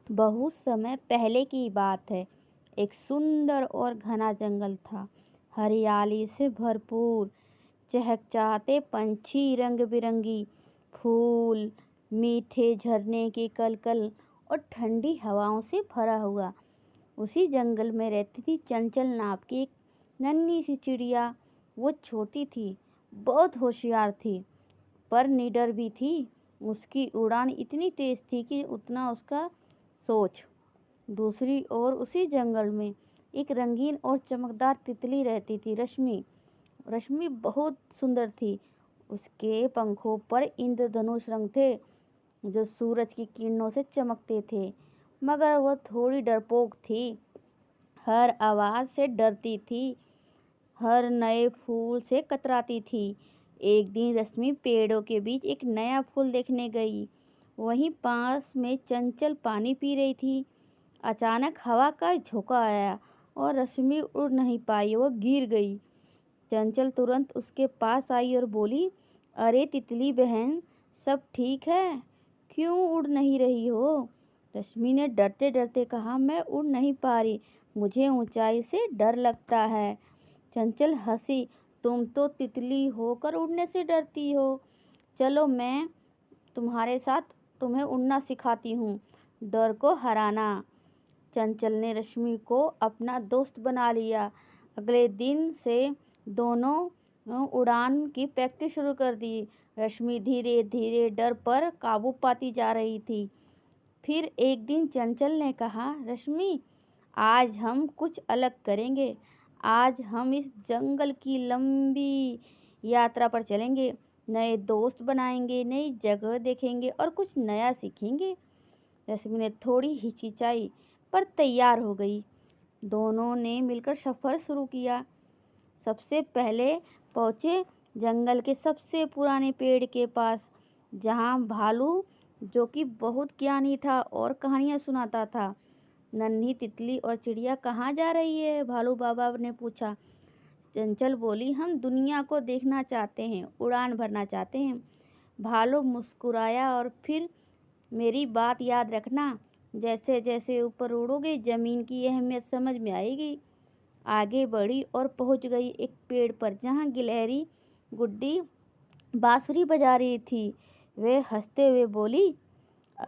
बहुत समय पहले की बात है। एक सुंदर और घना जंगल था। हरियाली से भरपूर, चहचहाते पंछी, रंग बिरंगी फूल, मीठे झरने की कलकल और ठंडी हवाओं से भरा हुआ। उसी जंगल में रहती थी चंचल नाम की एक नन्ही सी चिड़िया। वो छोटी थी, बहुत होशियार थी, पर निडर भी थी। उसकी उड़ान इतनी तेज थी कि उतना उसका सोच। दूसरी ओर उसी जंगल में एक रंगीन और चमकदार तितली रहती थी, रश्मि। रश्मि बहुत सुंदर थी। उसके पंखों पर इंद्रधनुष रंग थे जो सूरज की किरणों से चमकते थे। मगर वह थोड़ी डरपोक थी, हर आवाज से डरती थी, हर नए फूल से कतराती थी। एक दिन रश्मि पेड़ों के बीच एक नया फूल देखने गई। वहीं पास में चंचल पानी पी रही थी। अचानक हवा का झोंका आया और रश्मि उड़ नहीं पाई, वो गिर गई। चंचल तुरंत उसके पास आई और बोली, अरे तितली बहन, सब ठीक है? क्यों उड़ नहीं रही हो? रश्मि ने डरते डरते कहा, मैं उड़ नहीं पा रही, मुझे ऊंचाई से डर लगता है। चंचल हंसी, तुम तो तितली होकर उड़ने से डरती हो। चलो मैं तुम्हारे साथ तुम्हें उड़ना सिखाती हूँ, डर को हराना। चंचल ने रश्मि को अपना दोस्त बना लिया। अगले दिन से दोनों उड़ान की प्रैक्टिस शुरू कर दी। रश्मि धीरे धीरे डर पर काबू पाती जा रही थी। फिर एक दिन चंचल ने कहा, रश्मि, आज हम कुछ अलग करेंगे। आज हम इस जंगल की लंबी यात्रा पर चलेंगे, नए दोस्त बनाएंगे, नई जगह देखेंगे और कुछ नया सीखेंगे। रश्मि ने थोड़ी हिचकिचाई, पर तैयार हो गई। दोनों ने मिलकर सफ़र शुरू किया। सबसे पहले पहुँचे जंगल के सबसे पुराने पेड़ के पास, जहाँ भालू, जो कि बहुत ज्ञानी था और कहानियाँ सुनाता था। नन्ही तितली और चिड़िया कहाँ जा रही है? भालू बाबा ने पूछा। चंचल बोली, हम दुनिया को देखना चाहते हैं, उड़ान भरना चाहते हैं। भालू मुस्कुराया और फिर, मेरी बात याद रखना, जैसे जैसे ऊपर उड़ोगे जमीन की अहमियत समझ में आएगी। आगे बढ़ी और पहुंच गई एक पेड़ पर, जहां गिलहरी गुड्डी बांसुरी बजा रही थी। वे हंसते हुए बोली,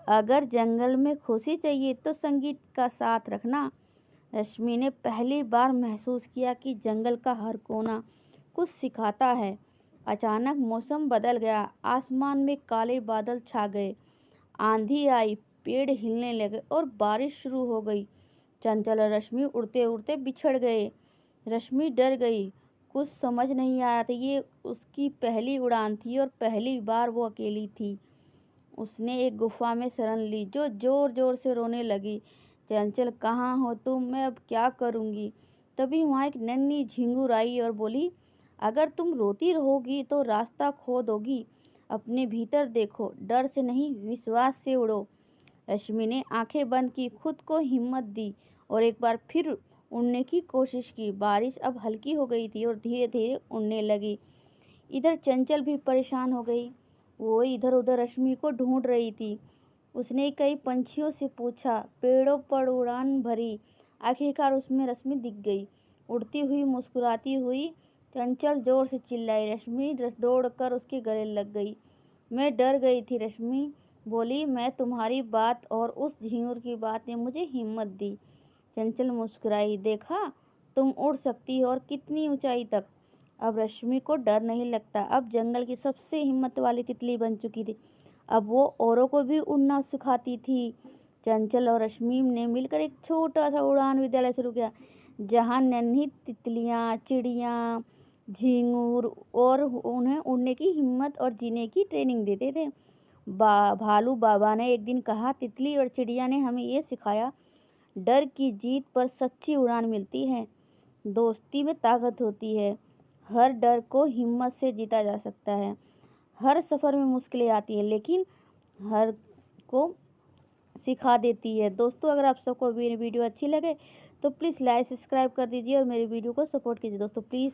अगर जंगल में खुशी चाहिए तो संगीत का साथ रखना। रश्मि ने पहली बार महसूस किया कि जंगल का हर कोना कुछ सिखाता है। अचानक मौसम बदल गया, आसमान में काले बादल छा गए, आंधी आई, पेड़ हिलने लगे और बारिश शुरू हो गई। चंचल और रश्मि उड़ते उड़ते बिछड़ गए। रश्मि डर गई, कुछ समझ नहीं आ रहा था। ये उसकी पहली उड़ान थी और पहली बार वो अकेली थी। उसने एक गुफा में शरण ली, जो जोर जोर से रोने लगी। चंचल, कहाँ हो तुम? मैं अब क्या करूँगी? तभी वहाँ एक नन्ही झिंगुर आई और बोली, अगर तुम रोती रहोगी तो रास्ता खो दोगी। अपने भीतर देखो, डर से नहीं, विश्वास से उड़ो। रश्मि ने आंखें बंद की, खुद को हिम्मत दी और एक बार फिर उड़ने की कोशिश की। बारिश अब हल्की हो गई थी और धीरे धीरे उड़ने लगी। इधर चंचल भी परेशान हो गई। वो इधर उधर रश्मि को ढूंढ रही थी। उसने कई पंछियों से पूछा, पेड़ों पर उड़ान भरी। आखिरकार उसमें रश्मि दिख गई, उड़ती हुई, मुस्कुराती हुई। चंचल जोर से चिल्लाई, रश्मि दौड़कर उसके गले लग गई। मैं डर गई थी, रश्मि बोली, मैं तुम्हारी बात और उस झींगुर की बात ने मुझे हिम्मत दी। चंचल मुस्कुराई, देखा, तुम उड़ सकती हो और कितनी ऊंचाई तक। अब रश्मि को डर नहीं लगता। अब जंगल की सबसे हिम्मत वाली तितली बन चुकी थी। अब वो औरों को भी उड़ना सिखाती थी। चंचल और रश्मि ने मिलकर एक छोटा सा उड़ान विद्यालय शुरू किया, जहाँ नन्ही तितलियाँ, चिड़ियाँ, झींगुर और उन्हें उड़ने की हिम्मत और जीने की ट्रेनिंग देते थे। भालू बाबा ने एक दिन कहा, तितली और चिड़िया ने हमें ये सिखाया, डर की जीत पर सच्ची उड़ान मिलती है, दोस्ती में ताकत होती है, हर डर को हिम्मत से जीता जा सकता है। हर सफ़र में मुश्किलें आती हैं, लेकिन हर को सिखा देती है। दोस्तों, अगर आप सबको मेरी वीडियो अच्छी लगे तो प्लीज़ लाइक सब्सक्राइब कर दीजिए और मेरी वीडियो को सपोर्ट कीजिए दोस्तों, प्लीज़।